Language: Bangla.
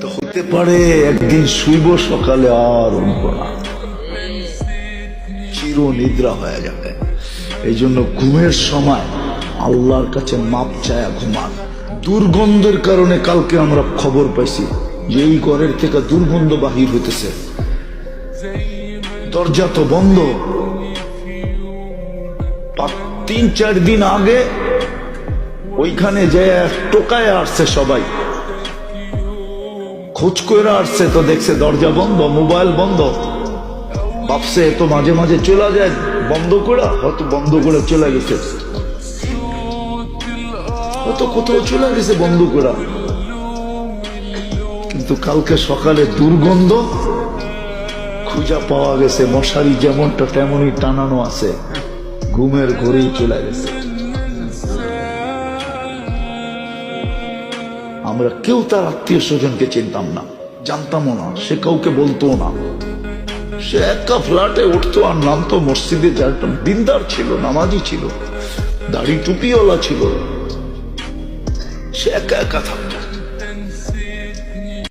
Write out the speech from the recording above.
তো হতে পারে একদিন শুইব সকালে আর উঠব না, চির নিদ্রা হয়ে যাবে। এই জন্য ঘুমের সময় আল্লাহর কাছে মাপ চায়া ঘুমান। দুর্গন্ধের কারণে কালকে আমরা খবর পাইছি যে এই ঘরের থেকে দুর্গন্ধ বাহির হইতেছে, দরজা তো বন্ধ। 3-4 দিন আগে ওইখানে যে টোকায় আসছে, সবাই খোঁজ করে আসছে, তো দেখছে দরজা বন্ধ, মোবাইল বন্ধ। ভাবছে তো মাঝে মাঝে চলে যায় বন্ধ করে, হয়তো বন্ধ করে চলে গেছে, হয়তো কোথাও চলে গেছে বন্ধ করে। কিন্তু কালকে সকালে দুর্গন্ধ খুঁজা পাওয়া গেছে, মশারি যেমনটা তেমনই টানানো আছে, ঘুমের ঘরেই চলে গেছে। আমরা কেউ তার আত্মীয় স্বজনকে চিনতাম না, জানতামও না, সে কাউকে বলতো না। সে একা ফ্ল্যাটে উঠতো আর নামতো, মসজিদে যাইতো, দিনদার ছিল, নামাজি ছিল, দাড়ি টুপিওয়ালা ছিল, সে একা একা থাকতো।